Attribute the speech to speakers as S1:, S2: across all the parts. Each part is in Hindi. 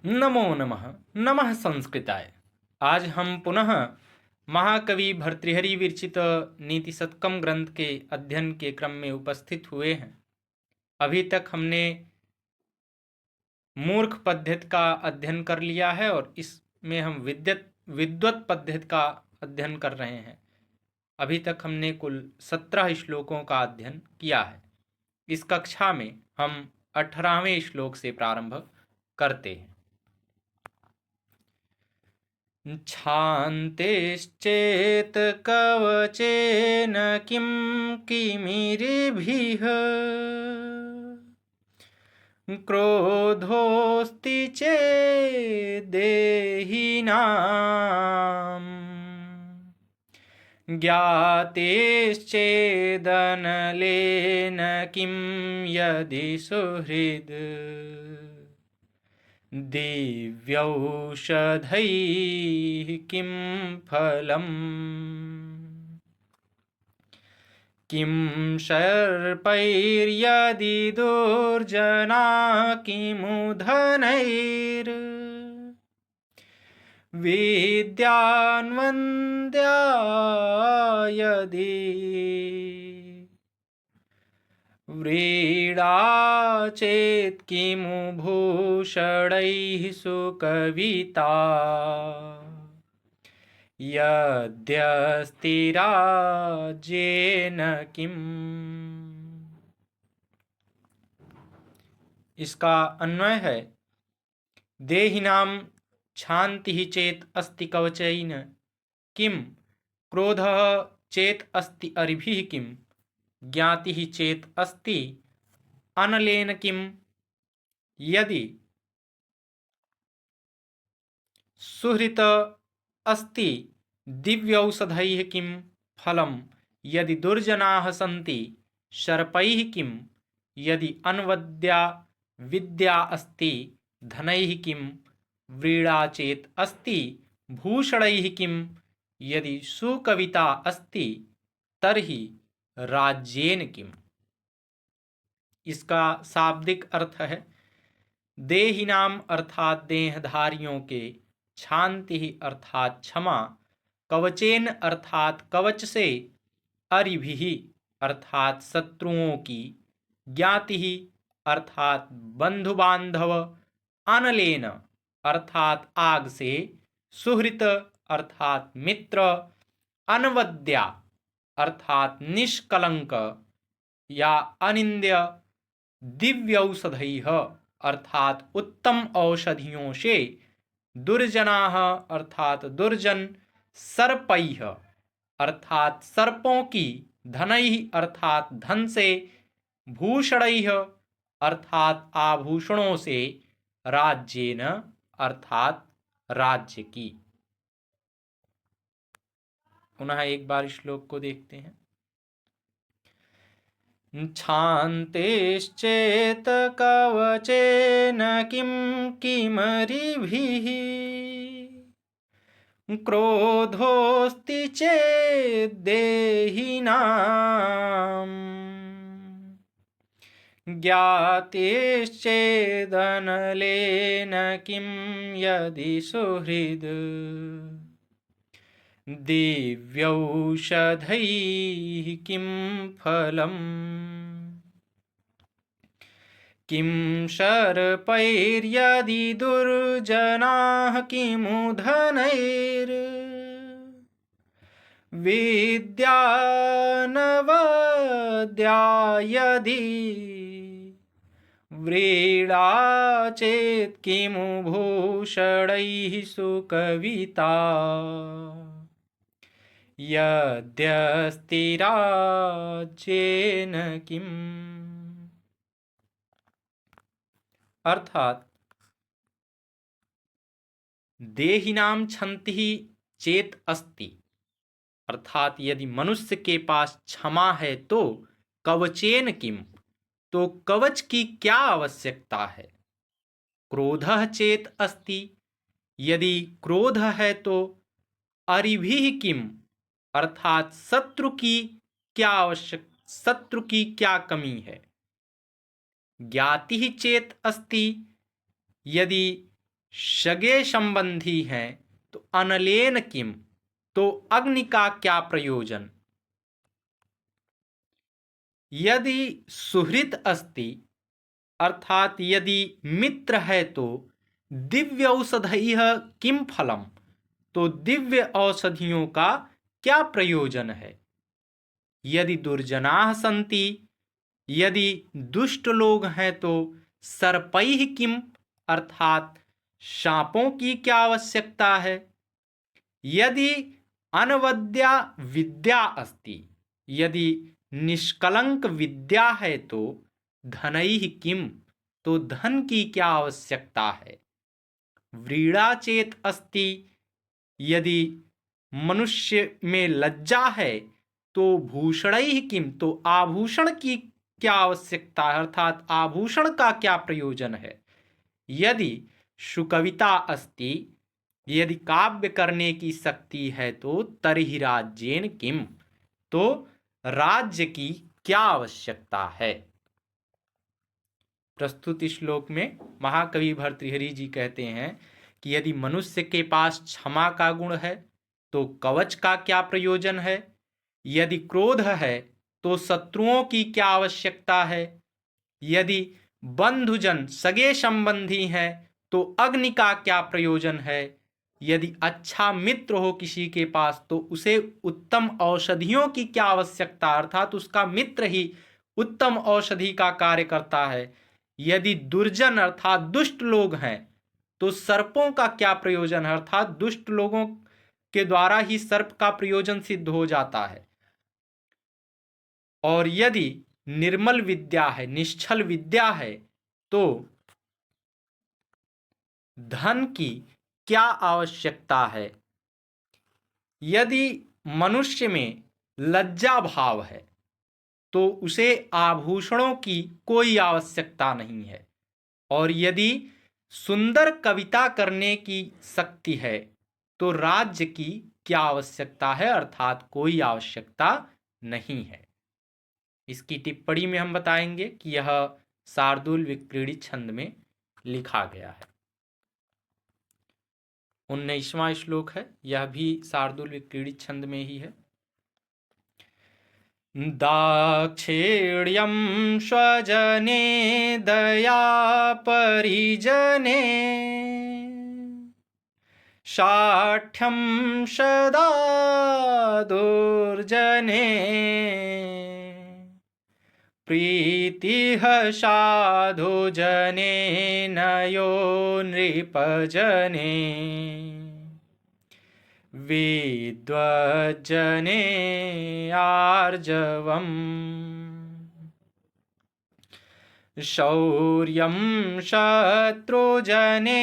S1: नमो नमः। नमः संस्कृताय। आज हम पुनः महाकवि भर्तृहरि विरचित नीति शतकम ग्रंथ के अध्ययन के क्रम में उपस्थित हुए हैं। अभी तक हमने मूर्ख पद्धति का अध्ययन कर लिया है और इसमें हम विद्वत पद्धति का अध्ययन कर रहे हैं। अभी तक हमने कुल 17 श्लोकों का अध्ययन किया है। इस कक्षा में हम 18वें श्लोक से प्रारंभ करते हैं। क्षान्तेश्चेत् कवचेन किं किमिरिभिः क्रोधोऽस्ति चेद्देहिनाम् ज्ञातेश्चेदनलेन किं यदि सुहृद् दिव्यौषधैः किं फलम् किं सर्पैर्यदि दुर्जना किमु धनैर् विद्यान्वन्द्या यदि व्रीडा चेत् किमु भूषणैः सुकविता यद्यस्ति राज्येन किम्। इसका अन्वय है, देहिनां क्षान्तिः चेत् अस्ति कवचेन किं क्रोधः चेत् अस्ति अरिभिः किं ज्ञातिः चेत् अस्ति अनलेन किं यदि सुहृत अस्ति दिव्यौषधैः किं फलं यदि दुर्जनाः सन्ति सर्पैः किं यदि अनवद्या विद्या अस्ति धनैः किं व्रीडा चेत् अस्ति भूषणैः किं यदि सुकविता अस्ति तर्हि राज्येन किम्। इसका शाब्दिक अर्थ है, देहिनाम अर्थात देहधारियों के, क्षांति अर्थात क्षमा, कवचेन अर्थात कवच से, अरिभिः अर्थात शत्रुओं की, ज्ञाति अर्थात बंधु बांधव, अनलेन अर्थात आग से, सुहृत अर्थात मित्र, अनवद्या अर्थात निष्कलंक या अनिंद्य, दिव्यौषधैः अर्थात उत्तम औषधियों से, दुर्जनाः अर्थात दुर्जन, सर्पैः अर्थात सर्पों की, धनैः अर्थात धन से, भूषणैः अर्थात आभूषणों से, राज्येन अर्थात राज्य की। पुनः एक बार श्लोक को देखते हैं। क्षान्तेश्चेत् कवचेन किं किमरिभिः क्रोधोऽस्ति चेद्देहिनाम् ज्ञातेश्चेदनलेन किं यदि सुहृद् दिव्यौषधैः किं फलम् किं सर्पैर्यदि दुर्जनाः किमु धनैर् विद्यानवद्या यदि व्रीडा चेत् किमु भूषणैः सुकविता यद्यस्ति राज्येन किम्। अर्थात देहिनाम क्षंतिः चेत अस्ति, अर्थात यदि मनुष्य के पास क्षमा है तो कवचेन किम, तो कवच की क्या आवश्यकता है। क्रोधः चेत अस्ति, यदि क्रोध है तो अरिभिः किम, अर्थात शत्रु की क्या कमी है। ज्ञाति चेत अस्ति, यदि सगे संबंधी हैं तो अनलेन किम, तो अग्नि का क्या प्रयोजन। यदि सुहृत अस्ति, अर्थात यदि मित्र है तो दिव्य औषधैः किम फलम, तो दिव्य औषधियों का क्या प्रयोजन है। यदि दुर्जनाः सन्ति, यदि दुष्ट लोग हैं तो सर्पैः किम, अर्थात सांपों की क्या आवश्यकता है। यदि अनवद्या विद्या अस्ति, यदि निष्कलंक विद्या है तो धनैः किम, तो धन की क्या आवश्यकता है। व्रीड़ा चेत अस्ति, यदि मनुष्य में लज्जा है तो भूषणैः किम, तो आभूषण की क्या आवश्यकता है, अर्थात आभूषण का क्या प्रयोजन है। यदि सुकविता अस्ति, यदि काव्य करने की शक्ति है तो तर्हि राज्येन किम, तो राज्य की क्या आवश्यकता है। प्रस्तुत श्लोक में महाकवि भर्तृहरि जी कहते हैं कि यदि मनुष्य के पास क्षमा का गुण है तो कवच का क्या प्रयोजन है। यदि क्रोध है तो शत्रुओं की क्या आवश्यकता है। यदि बंधुजन सगे संबंधी हैं तो अग्नि का क्या प्रयोजन है। यदि अच्छा मित्र हो किसी के पास तो उसे उत्तम औषधियों की क्या आवश्यकता, अर्थात उसका मित्र ही उत्तम औषधि का कार्य करता है। यदि दुर्जन अर्थात दुष्ट लोग हैं तो सर्पों का क्या प्रयोजन है, अर्थात दुष्ट लोगों के द्वारा ही सर्प का प्रयोजन सिद्ध हो जाता है। और यदि निर्मल विद्या है, निश्चल विद्या है, तो धन की क्या आवश्यकता है। यदि मनुष्य में लज्जा भाव है तो उसे आभूषणों की कोई आवश्यकता नहीं है। और यदि सुंदर कविता करने की शक्ति है तो राज्य की क्या आवश्यकता है, अर्थात कोई आवश्यकता नहीं है। इसकी टिप्पणी में हम बताएंगे कि यह शार्दूल विक्रीडित छंद में लिखा गया है। 19वां श्लोक है, यह भी शार्दूल विक्रीडित छंद में ही है। दाक्षिण्यं स्वजने दया परिजने, शाठ्यं सदा दुर्जने, प्रीतिः साधुजने नयो नृपजने, विद्वज्जने आर्जवम्, शौर्यं शत्रुजने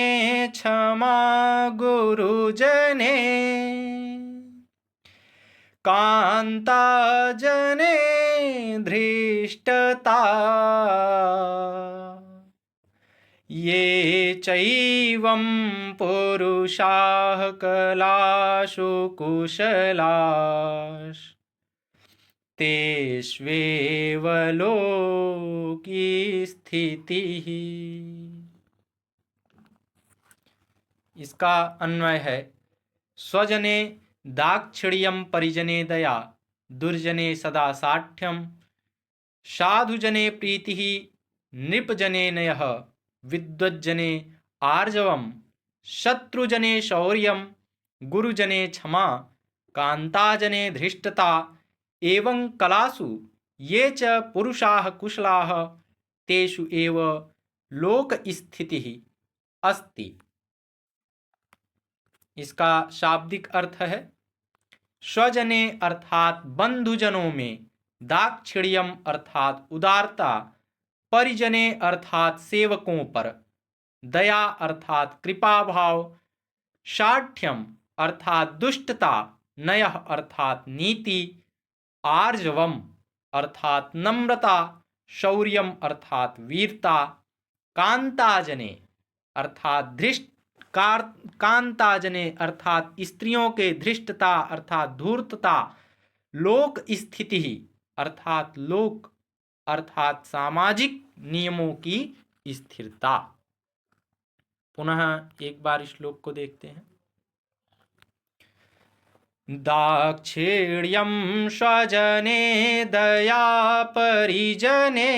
S1: क्षमा गुरुजने, कान्ताजने धृष्टता, ये चैवं पुरुषाः कलासु कुशलाः, तेष्वेव लोकी स्थितिः। इसका अन्वय है, स्वजने दाक्षिण्यं परिजने दया, दुर्जने सदा साठ्यं, साधुजने प्रीतिः, नृपजने नयः, विद्वज्जने आर्जवम्, शत्रुजने शौर्यं, गुरुजने क्षमा, कान्ताजने धृष्टता, एवं कलासु ये च पुरुषाः कुशलाः, तेषु एव लोक स्थितिः अस्ति। इसका शाब्दिक अर्थ है, स्वजने अर्थात बंधुजनों में, दाक्षिण्यम अर्थात उदारता, परिजने अर्थात सेवकों पर, दया अर्थात कृपा भाव, शाठ्यम अर्थात दुष्टता, नयः अर्थात नीति, आर्जवम अर्थात नम्रता, शौर्यम अर्थात वीरता, कांताजने अर्थात धृष्ट, कांताजने अर्थात स्त्रियों के धृष्टता अर्थात धूर्तता, लोक स्थिति अर्थात लोक अर्थात सामाजिक नियमों की स्थिरता। पुनः एक बार श्लोक को देखते हैं। दाक्षिण्यं स्वजने दया परिजने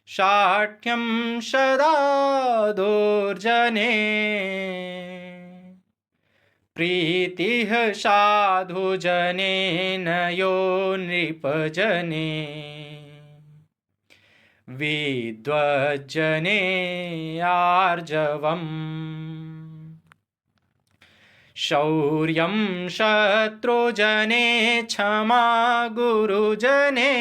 S1: शाठ्यं सदा दुर्जने प्रीतिः साधुजने नयो नृपजने विद्वज्जने आर्जवम् शौर्यं शत्रुजने क्षमा गुरुजने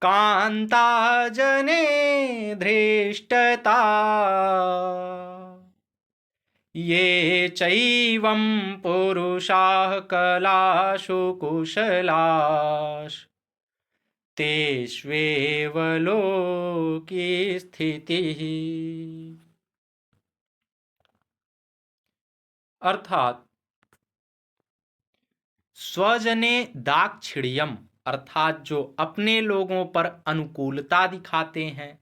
S1: कान्ताजने धृष्टता ये चैवं पुरुषाः कलासु कुशलास्तेष्वेव लोके स्थितिः। अर्थात स्वजने दाक्षिण्यम अर्थात जो अपने लोगों पर अनुकूलता दिखाते हैं,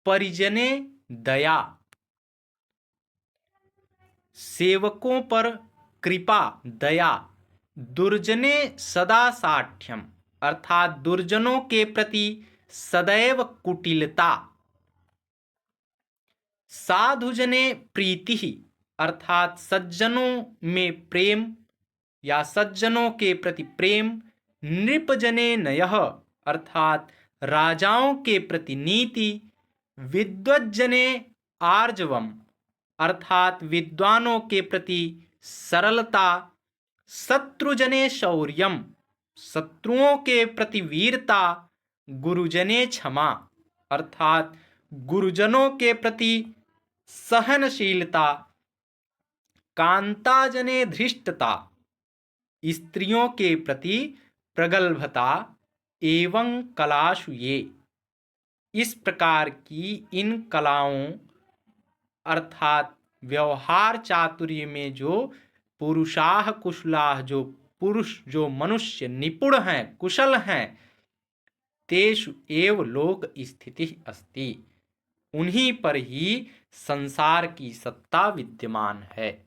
S1: परिजने दया सेवकों पर कृपा दया, दुर्जने सदा साठ्यम अर्थात दुर्जनों के प्रति सदैव कुटिलता, साधुजने प्रीति अर्थात सज्जनों में प्रेम या सज्जनों के प्रति प्रेम, नृपजने नयः अर्थात राजाओं के प्रति नीति, विद्वज्जने आर्जवम अर्थात विद्वानों के प्रति सरलता, शत्रुजने शौर्यम शत्रुओं के प्रति वीरता, गुरुजने क्षमा अर्थात गुरुजनों के प्रति सहनशीलता, कांताजने धृष्टता स्त्रियों के प्रति प्रगल्भता एवं कलाशु ये इस प्रकार की इन कलाओं अर्थात व्यवहार चातुर्य में जो पुरुषाः कुशलाः जो पुरुष जो मनुष्य निपुण हैं कुशल हैं, तेषु एव लोक स्थिति अस्ति उन्हीं पर ही संसार की सत्ता विद्यमान है।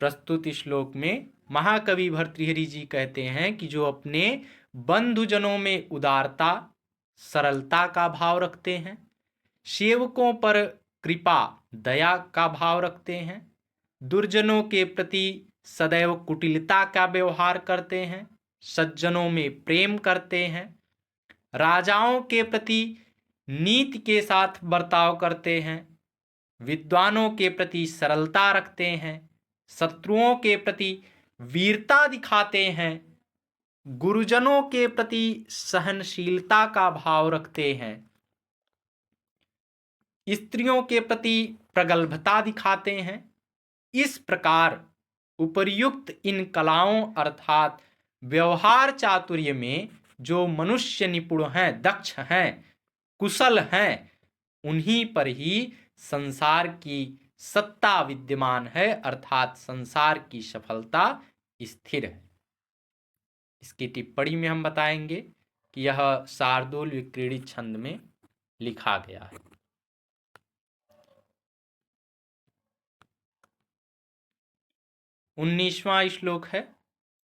S1: प्रस्तुत श्लोक में महाकवि भर्तृहरि जी कहते हैं कि जो अपने बंधुजनों में उदारता सरलता का भाव रखते हैं, सेवकों पर कृपा दया का भाव रखते हैं, दुर्जनों के प्रति सदैव कुटिलता का व्यवहार करते हैं, सज्जनों में प्रेम करते हैं, राजाओं के प्रति नीति के साथ बर्ताव करते हैं, विद्वानों के प्रति सरलता रखते हैं, शत्रुओं के प्रति वीरता दिखाते हैं, गुरुजनों के प्रति सहनशीलता का भाव रखते हैं, स्त्रियों के प्रति प्रगल्भता दिखाते हैं। इस प्रकार उपर्युक्त इन कलाओं अर्थात व्यवहार चातुर्य में जो मनुष्य निपुण हैं, दक्ष हैं, कुशल हैं, उन्हीं पर ही संसार की सत्ता विद्यमान है अर्थात संसार की सफलता स्थिर है। इसकी टिप्पणी में हम बताएंगे कि यह शार्दूल विक्रीडित छंद में लिखा गया है। 19वां श्लोक है,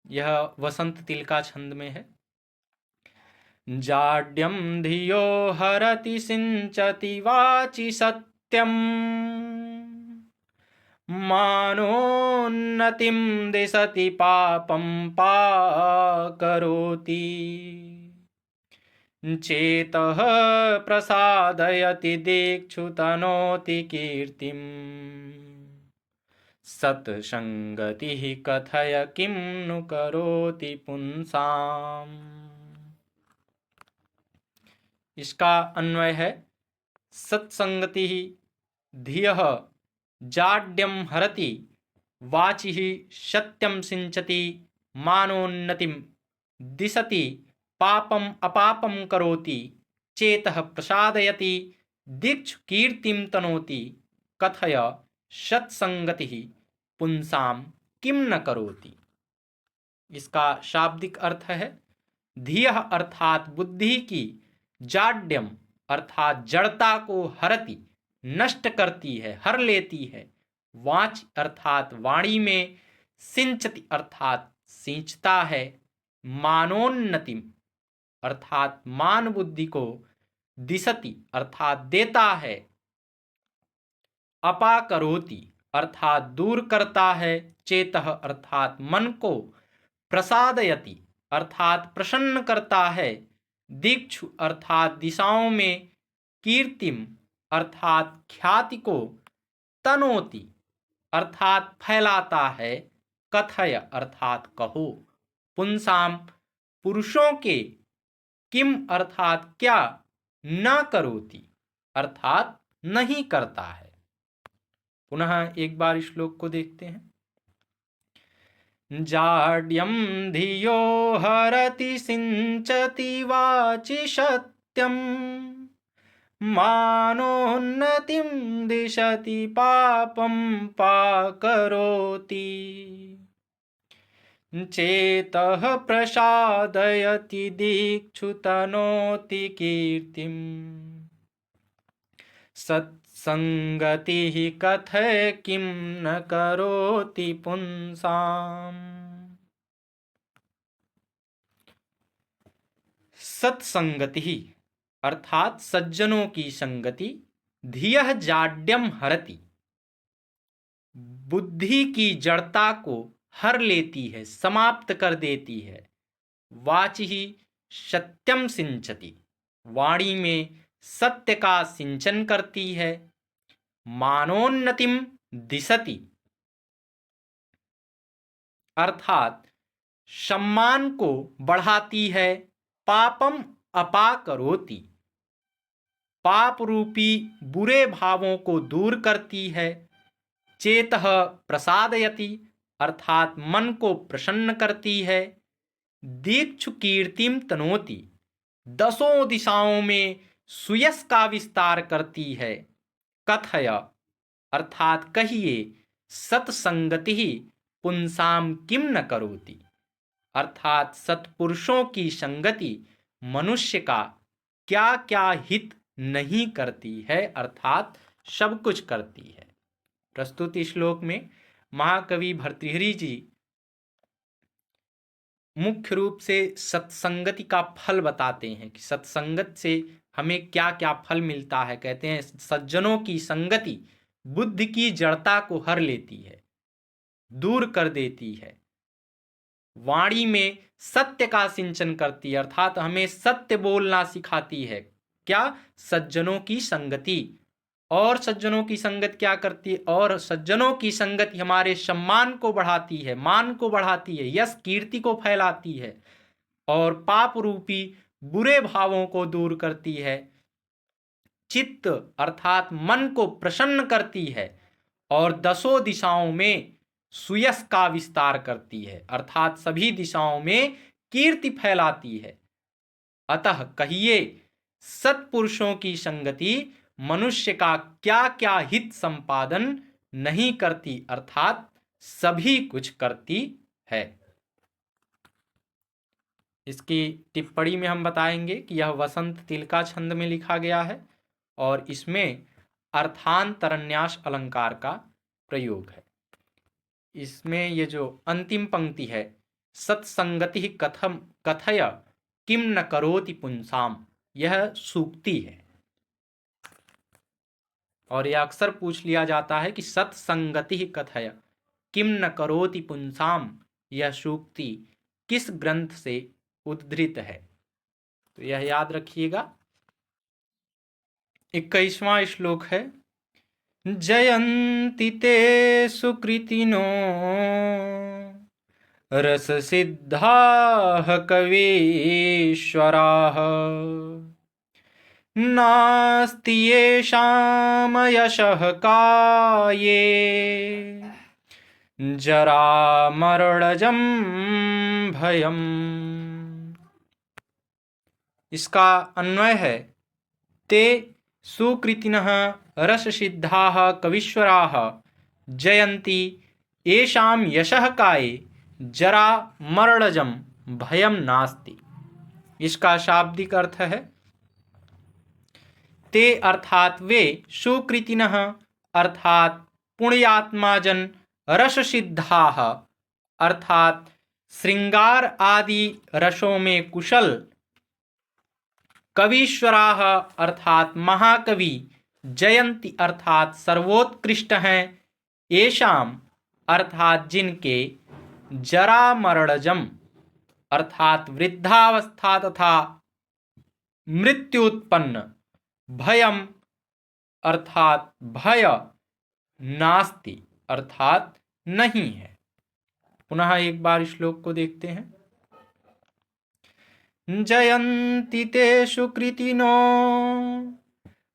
S1: यह वसंत तिलका छंद में है। जाड्यम धियो हरति सिंचति वाचि सत्यम मानोन्नतिं दिशति पापं पाकरोति चेतः प्रसादयति दीक्षुतनोति कीर्तिम् सत्संगतिः कथय किं नु करोति पुंसाम्। इसका अन्वय है सत्संगति धियः जाड्यम हरति वाचिः सत्यम सिंचति मानोन्नतिं दिशति पापम अपापम करोति चेतः प्रसादयति दीक्षु कीर्तिम तनोति कथय सत्संगतिः पुंसाम किम न करोति। इसका शाब्दिक अर्थ है धियः अर्थात बुद्धि की, जाड्यम अर्थात जड़ता को हरति नष्ट करती है, हर लेती है। वाच अर्थात वाणी में, सिंचति अर्थात सींचता है। मानोन्नतिम अर्थात मान बुद्धि को, दिशति अर्थात देता है। अपाकरोति अर्थात दूर करता है। चेतः अर्थात मन को, प्रसादयति अर्थात प्रसन्न करता है। दिक्षु अर्थात दिशाओं में, कीर्तिम अर्थात ख्याति को, तनोति अर्थात फैलाता है। कथय अर्थात कहो। पुंसाम पुरुषों के, किम अर्थात क्या, न करोति अर्थात नहीं करता है। पुनः एक बार श्लोक को देखते हैं। जाड्यम धियो हरति सिंचति वाचि सत्यम, मानोन्नतिं दिशति पापं पाकरोति। चेतः प्रसादयति दिक्षु तनोति कीर्तिं, सत्संगतिः कथय किं न करोति पुंसाम्। सत्संगति अर्थात सज्जनों की संगति। धियः जाड्यम हरति बुद्धि की जड़ता को हर लेती है, समाप्त कर देती है। वाचिहि सत्यम सिंचति वाणी में सत्य का सिंचन करती है। मानोन्नतिम दिशति अर्थात सम्मान को बढ़ाती है। पापम अपाकरोति पाप रूपी बुरे भावों को दूर करती है। चेतः प्रसादयति अर्थात मन को प्रसन्न करती है। दीक्षु कीर्तिम तनोति दसों दिशाओं में सुयश का विस्तार करती है। कथय अर्थात कहिए। सत्संगति पुंसाम किम न करोति अर्थात सत्पुरुषों की संगति मनुष्य का क्या क्या हित नहीं करती है, अर्थात सब कुछ करती है। प्रस्तुत श्लोक में महाकवि भर्तृहरि जी मुख्य रूप से सत्संगति का फल बताते हैं कि सत्संगत से हमें क्या क्या फल मिलता है। कहते हैं सज्जनों की संगति बुद्धि की जड़ता को हर लेती है, दूर कर देती है। वाणी में सत्य का सिंचन करती है अर्थात हमें सत्य बोलना सिखाती है। क्या? सज्जनों की संगति। और सज्जनों की संगत क्या करती है? और सज्जनों की संगति हमारे सम्मान को बढ़ाती है, मान को बढ़ाती है, यश कीर्ति को फैलाती है और पाप रूपी बुरे भावों को दूर करती है। चित्त अर्थात मन को प्रसन्न करती है और दसों दिशाओं में सुयश का विस्तार करती है अर्थात सभी दिशाओं में कीर्ति फैलाती है। अतः कहिए सत्पुरुषों की संगति मनुष्य का क्या क्या हित संपादन नहीं करती अर्थात सभी कुछ करती है। इसकी टिप्पणी में हम बताएंगे कि यह वसंत तिलका छंद में लिखा गया है और इसमें अर्थांतरन्यास अलंकार का प्रयोग है। इसमें ये जो अंतिम पंक्ति है सत्संगति कथम कथय किम न करोति पुंसाम, यह सूक्ति है और यह अक्सर पूछ लिया जाता है कि सत्संगति कथय किम न करोति पुंसाम, यह सूक्ति किस ग्रंथ से उद्धृत है, तो यह याद रखिएगा। 21वां श्लोक है जयन्ति ते सुकृतिनो रससिद्धाः कवीश्वराः नास्ति येषां यशः काये जरामरणजं भयम्। इसका अन्वय है ते सुकृतिनः रससिद्धाः कवीश्वराः जयन्ति येषां यशः काये जरा मरणजम भयम नास्ति। इसका शाब्दिक अर्थ है ते अर्थात वे सुकृतिनः अर्थात पुण्यात्माजन रससिद्धाः अर्थात श्रृंगार आदि रसों में कुशल कवीश्वराः अर्थात महाकवि जयंती अर्थात सर्वोत्कृष्ट हैं येषाम अर्थात जिनके जरा मरणजम अर्थात वृद्धावस्था तथा मृत्युत्पन्न भयम अर्थात भय नास्ति अर्थात नहीं है। पुनः एक बार श्लोक को देखते हैं। जयन्ति ते सुकृतिनो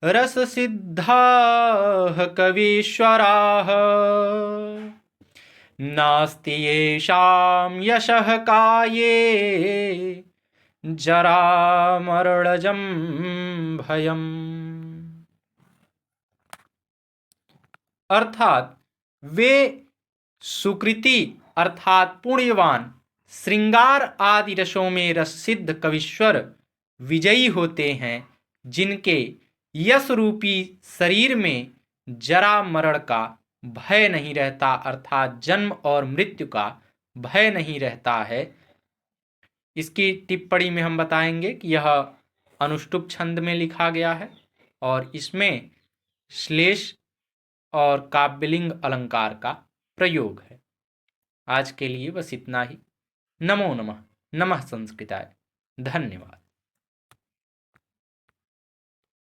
S1: रससिद्धाः कवीश्वराः नास्ति येषां यशः काये जरामरणजं भयम् अर्थात वे सुकृति अर्थात पुण्यवान श्रृंगार आदि रसों में रस सिद्ध कवीश्वर विजयी होते हैं जिनके यश रूपी शरीर में जरा मरण का भय नहीं रहता अर्थात जन्म और मृत्यु का भय नहीं रहता है। इसकी टिप्पणी में हम बताएंगे कि यह अनुष्टुप छंद में लिखा गया है और इसमें श्लेष और काव्यलिंग अलंकार का प्रयोग है। आज के लिए बस इतना ही। नमो नमः। नमः संस्कृताय। धन्यवाद।